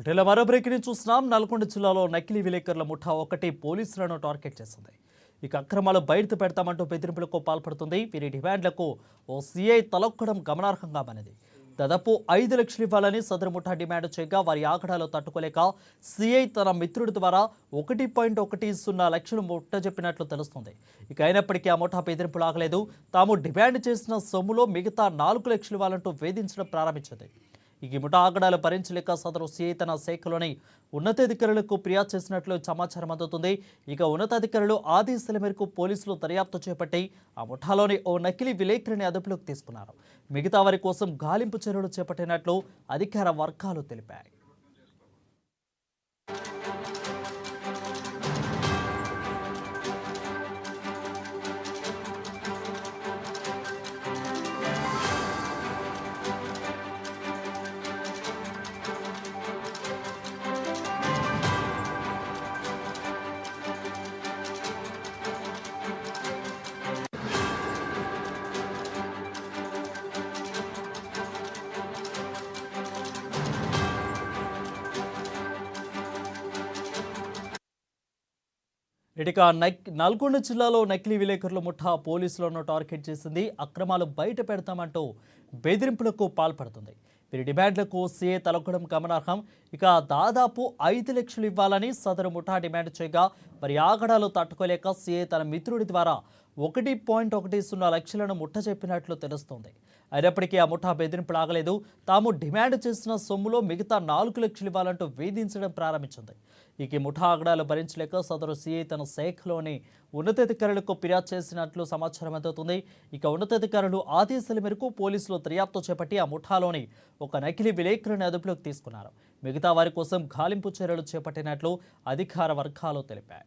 వీటిలో మరో బ్రేకింగ్ చూస్తున్నాం. నల్గొండ జిల్లాలో నకిలీ విలేకరుల ముఠా ఒకటి పోలీసులను టార్గెట్ చేసింది. ఇక అక్రమాలు బయట పెడతామంటూ బెదిరింపులకు పాల్పడుతుంది. వీరి డిమాండ్లకు ఓ సీఐ తలొక్కడం గమనార్హంగా మారింది. దాదాపు 5 లక్షలు ఇవ్వాలని సదరు ముఠా డిమాండ్ చేయగా వారి ఆగడాలు తట్టుకోలేక సీఐ తన మిత్రుడి ద్వారా 1.10 లక్షలు ముట్టజెప్పినట్లు తెలుస్తుంది. ఇక అయినప్పటికీ ఆ ముఠా బెదిరింపులు ఆగలేదు. తాము డిమాండ్ చేసిన సొమ్ములో మిగతా 4 లక్షలు ఇవ్వాలంటూ వేధించడం ప్రారంభించింది. ఈ ముఠా ఆగడాలు భరించలేక సదరు సీఐ తన శాఖలోని ఉన్నతాధికారులకు ఫిర్యాదు చేసినట్లు సమాచారం అందుతుంది. ఇక ఉన్నతాధికారులు ఆదేశాల మేరకు పోలీసులు దర్యాప్తు చేపట్టి ఆ ముఠాలోని ఓ నకిలీ విలేకరిని అదుపులోకి తీసుకున్నారు. మిగతా వారి కోసం గాలింపు చర్యలు చేపట్టినట్లు అధికార వర్గాలు తెలిపాయి. ఇక నల్గొండ జిల్లాలో నకిలీ విలేకరుల ముఠా పోలీసులను టార్గెట్ చేసింది. అక్రమాలు బయట పెడతామంటూ బెదిరింపులకు పాల్పడుతుంది. వీరి డిమాండ్లకు సీఏ తలొక్కడం గమనార్హం. ఇక దాదాపు 5 లక్షలు ఇవ్వాలని సదరు ముఠా డిమాండ్ చేయగా మరి ఆగడాలు తట్టుకోలేక సీఏ తన మిత్రుడి ద్వారా 1.10 లక్షలను ముట్టజెప్పినట్లు తెలుస్తోంది. అయినప్పటికీ ఆ ముఠా బెదిరింపులు ఆగలేదు. తాము డిమాండ్ చేసిన సొమ్ములో మిగతా 4 లక్షలు ఇవ్వాలంటూ వేధించడం ప్రారంభించింది. ఈ ముఠా ఆగడాలు భరించలేక సదరు సీఐ తన శాఖలోని ఉన్నతాధికారులకు ఫిర్యాదు చేసినట్లు సమాచారం అందుతుంది. ఇక ఉన్నతాధికారులు ఆదేశాల మేరకు పోలీసులు దర్యాప్తు చేపట్టి ఆ ముఠాలోని ఒక నకిలీ విలేకరుని అదుపులోకి తీసుకున్నారు. మిగతా వారి కోసం గాలింపు చర్యలు చేపట్టినట్లు అధికార వర్గాలు తెలిపాయి.